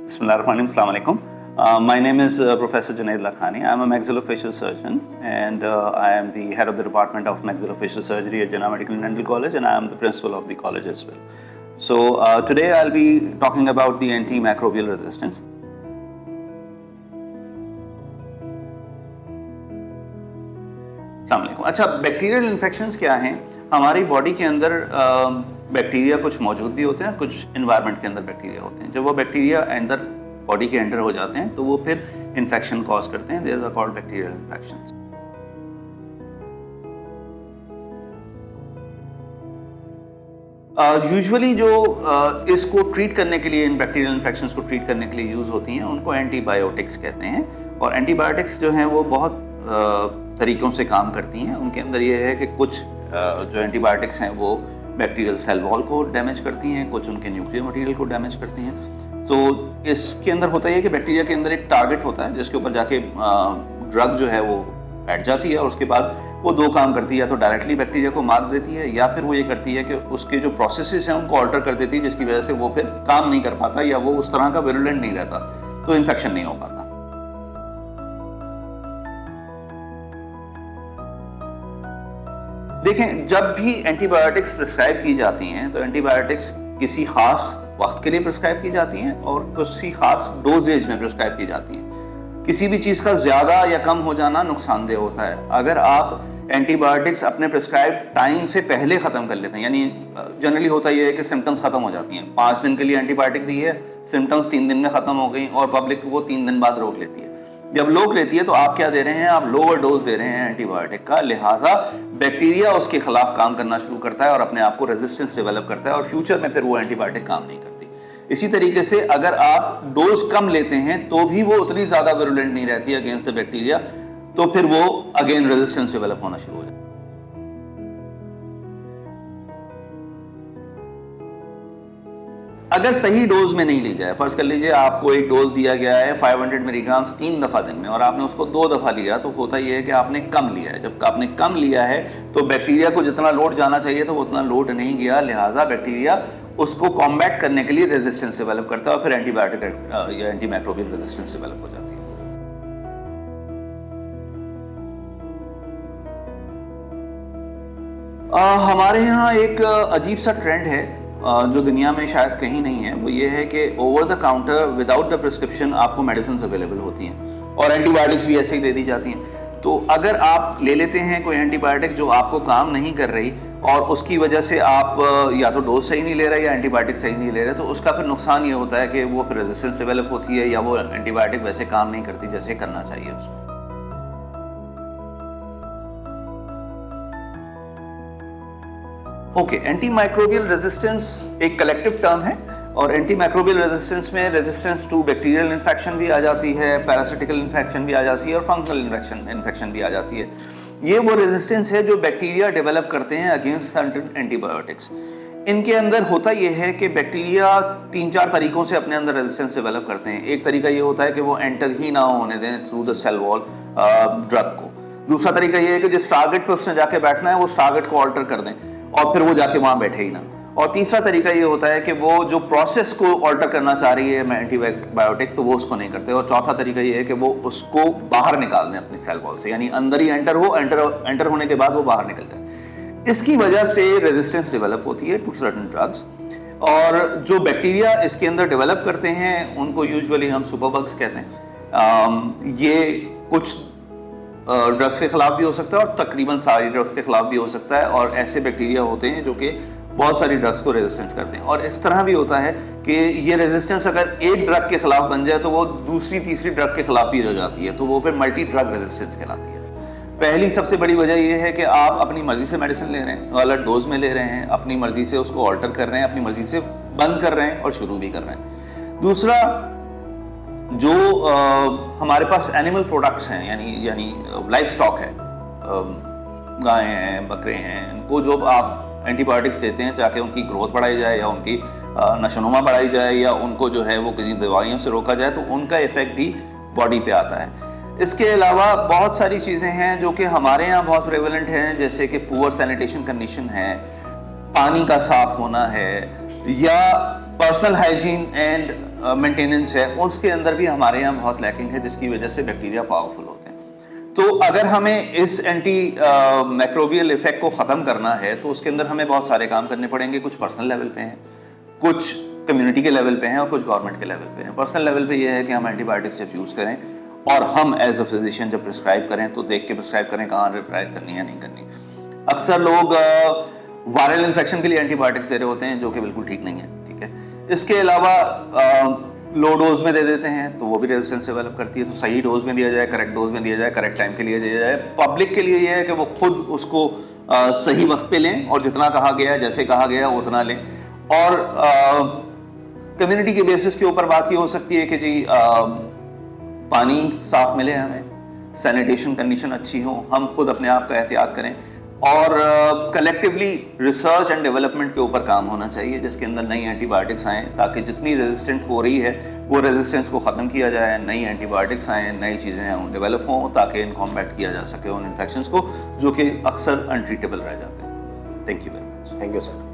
Bismillahirrahmanirrahim. Assalamu alaikum. My name is Professor Junaid Lakhani. I am a maxillofacial surgeon and I am the head of the Department of Maxillofacial Surgery at Jinnah Medical and Dental College, and I am the principal of the college as well. So today I'll be talking about the antimicrobial resistance. अस्सलाम वालेकुम। अच्छा, bacterial infections क्या हैं? हमारी body के अंदर bacteria कुछ मौजूद भी होते हैं, कुछ इन्वायरमेंट के अंदर बैक्टीरिया होते हैं। जब वो बैक्टीरिया अंदर बॉडी के एंटर हो जाते हैं तो वो फिर इन्फेक्शन कॉज करते हैं। There are called bacterial infections. Usually जो इसको ट्रीट करने के लिए, इन बैक्टीरियल इन्फेक्शंस को ट्रीट करने के लिए यूज़ होती हैं, उनको एंटीबायोटिक्स कहते हैं। और एंटीबायोटिक्स जो हैं वो बहुत तरीक़ों से काम करती हैं। उनके अंदर ये है कि कुछ जो एंटीबायोटिक्स हैं वो बैक्टीरियल सेल वॉल को डैमेज करती हैं, कुछ उनके न्यूक्लियर मटेरियल को डैमेज करती हैं। तो इसके अंदर होता है कि बैक्टीरिया के अंदर एक टारगेट होता है जिसके ऊपर जाके ड्रग जो है वो बैठ जाती है, और उसके बाद वो दो काम करती है। या तो डायरेक्टली बैक्टीरिया को मार देती है, या फिर वो ये करती है कि उसके जो प्रोसेसेस हैं उनको ऑल्टर कर देती है, जिसकी वजह से वो फिर काम नहीं कर पाता या वो उस तरह का विरुलेंट नहीं रहता, तो इन्फेक्शन नहीं हो पाता। देखें, जब भी एंटीबायोटिक्स प्रिस्क्राइब की जाती हैं तो एंटीबायोटिक्स किसी खास वक्त के लिए प्रिस्क्राइब की जाती हैं और किसी खास डोजेज में प्रिस्क्राइब की जाती हैं। किसी भी चीज़ का ज़्यादा या कम हो जाना नुकसानदेह होता है। अगर आप एंटीबायोटिक्स अपने प्रिस्क्राइब टाइम से पहले ख़त्म कर लेते हैं, यानी जनरली होता यह है कि सिम्टम्स ख़त्म हो जाती हैं। 5 दिन के लिए एंटीबायोटिक दी है, सिम्टम्स 3 दिन में ख़त्म हो गई और पब्लिक वो 3 दिन बाद रोक लेती है। जब लोग लेती है तो आप क्या दे रहे हैं? आप लोअर डोज दे रहे हैं एंटीबायोटिक का, लिहाजा बैक्टीरिया उसके खिलाफ काम करना शुरू करता है और अपने आप को रेजिस्टेंस डेवलप करता है, और फ्यूचर में फिर वो एंटीबायोटिक काम नहीं करती। इसी तरीके से अगर आप डोज कम लेते हैं तो भी वो उतनी ज़्यादा विरुलेंट नहीं रहती अगेंस्ट द बैक्टीरिया, तो फिर वो अगेन रेजिस्टेंस डेवलप होना शुरू हो जाता है। अगर सही डोज में नहीं ली जाए, फर्ज कर लीजिए आपको एक डोज दिया गया है 500 मिलीग्राम्स 3 दफ़ा दिन में, और आपने उसको 2 दफ़ा लिया, तो होता यह है कि आपने कम लिया है। जब आपने कम लिया है तो बैक्टीरिया को जितना लोड जाना चाहिए तो वो उतना लोड नहीं गया, लिहाजा बैक्टीरिया उसको कॉम्बैट करने के लिए रेजिस्टेंस डेवलप करता है और फिर एंटीबायोटिक या एंटीमाइक्रोबियल रेजिस्टेंस डेवलप हो जाती है। हमारे यहाँ एक अजीब सा ट्रेंड है जो दुनिया में शायद कहीं नहीं है। वो ये है कि over the counter without the prescription आपको मेडिसिन अवेलेबल होती हैं और एंटीबायोटिक्स भी ऐसे ही दे दी जाती हैं। तो अगर आप ले लेते हैं कोई एंटीबायोटिक जो आपको काम नहीं कर रही और उसकी वजह से आप या तो डोज सही नहीं ले रहे या एंटीबायोटिक सही नहीं ले रहे, तो उसका फिर नुकसान ये होता है कि वो फिर रेजिस्टेंस डेवलप होती है या वो एंटीबायोटिक वैसे काम नहीं करती जैसे करना चाहिए उसको। ओके, एंटीमाइक्रोबियल रेजिस्टेंस एक कलेक्टिव टर्म है, और एंटीमाइक्रोबियल रेजिस्टेंस में रेजिस्टेंस टू बैक्टीरियल इन्फेक्शन भी आ जाती है, पैरासिटिकल इन्फेक्शन भी आ जाती है और फंगल इन्फेक्शन भी आ जाती है। ये वो रेजिस्टेंस है जो बैक्टीरिया डेवलप करते हैं अगेंस्ट सर्टेन एंटीबायोटिक्स। इनके अंदर होता यह है कि बैक्टीरिया 3-4 तरीक़ों से अपने अंदर रेजिस्टेंस डेवलप करते हैं। एक तरीका ये होता है कि वो एंटर ही ना होने दें through the cell wall drug को। दूसरा तरीका ये है कि जिस टारगेट पर उसने जाके बैठना है उस टारगेट को ऑल्टर कर दें और फिर वो जाके वहाँ बैठे ही ना। और तीसरा तरीका ये होता है कि वो जो प्रोसेस को ऑल्टर करना चाह रही है एंटीबायोटिक, तो वो उसको नहीं करते। और चौथा तरीका ये है कि वो उसको बाहर निकाल दें अपनी सेल वॉल से, यानी अंदर ही एंटर होने के बाद वो बाहर निकल जाए। इसकी वजह से रेजिस्टेंस डेवलप होती है टू सर्टेन ड्रग्स, और जो बैक्टीरिया इसके अंदर डेवलप करते हैं उनको यूजुअली हम सुपरबग्स कहते हैं। ये कुछ ड्रग्स के खिलाफ भी हो सकता है और तकरीबन सारी ड्रग्स के खिलाफ भी हो सकता है, और ऐसे बैक्टीरिया होते हैं जो कि बहुत सारी ड्रग्स को रेजिस्टेंस करते हैं। और इस तरह भी होता है कि ये रेजिस्टेंस अगर एक ड्रग के खिलाफ बन जाए तो वो दूसरी तीसरी ड्रग के खिलाफ भी हो जाती है, तो वो फिर मल्टी ड्रग रेजिस्टेंस कहलाती है। पहली सबसे बड़ी वजह ये है कि आप अपनी मर्जी से मेडिसिन ले रहे हैं, गलत डोज में ले रहे हैं, अपनी मर्जी से उसको ऑल्टर कर रहे हैं, अपनी मर्जी से बंद कर रहे हैं और शुरू भी कर रहे हैं। दूसरा, जो हमारे पास एनिमल प्रोडक्ट्स हैं, यानी लाइफ स्टॉक है, गायें हैं, बकरे हैं, इनको जो आप एंटीबायोटिक्स देते हैं चाहे उनकी ग्रोथ बढ़ाई जाए या उनकी नशोनुमा बढ़ाई जाए या उनको जो है वो किसी दवाइयों से रोका जाए, तो उनका इफेक्ट भी बॉडी पे आता है। इसके अलावा बहुत सारी चीज़ें हैं जो कि हमारे यहाँ बहुत प्रेवलेंट हैं, जैसे कि पुअर सैनिटेशन कंडीशन है, पानी का साफ होना है, या पर्सनल हाइजीन एंड मेंटेनेंस है उसके अंदर भी हमारे यहाँ बहुत लैकिंग है, जिसकी वजह से बैक्टीरिया पावरफुल होते हैं। तो अगर हमें इस एंटी माइक्रोबियल इफेक्ट को ख़त्म करना है तो उसके अंदर हमें बहुत सारे काम करने पड़ेंगे। कुछ पर्सनल लेवल पे हैं, कुछ कम्युनिटी के लेवल पे हैं और कुछ गवर्नमेंट के लेवल पे हैं। पर्सनल लेवल पे ये है कि हम एंटीबायोटिक्स जब यूज़ करें और हम एज अ फिजिशियन जब प्रिस्क्राइब करें तो देख के प्रिस्क्राइब करें कहाँ प्रिस्क्राइब करनी है नहीं करनी। अक्सर लोग वायरल इन्फेक्शन के लिए एंटीबायोटिक्स दे रहे होते हैं जो कि बिल्कुल ठीक नहीं है, ठीक है। इसके अलावा लो डोज में दे देते हैं तो वो भी रेजिस्टेंस डेवलप करती है। तो सही डोज में दिया जाए, करेक्ट डोज में दिया जाए, करेक्ट टाइम के लिए दिया जाए। पब्लिक के लिए ये है कि वो खुद उसको सही वक्त पे लें और जितना कहा गया जैसे कहा गया उतना लें। और कम्युनिटी के बेसिस के ऊपर बात ये हो सकती है कि जी पानी साफ मिले, हमें सैनिटेशन कंडीशन अच्छी हो, हम खुद अपने आप का एहतियात करें और कलेक्टिवली रिसर्च एंड डेवलपमेंट के ऊपर काम होना चाहिए जिसके अंदर नई एंटीबायोटिक्स आएँ ताकि जितनी रेजिस्टेंट हो रही है वो रेजिस्टेंस को ख़त्म किया जाए, नई एंटीबायोटिक्स आएँ, नई चीज़ें डेवलप हों ताकि इन कॉम्बैट किया जा सके उन इन्फेक्शंस को जो कि अक्सर अनट्रीटेबल रह जाते हैं। Thank you very much. Thank you sir.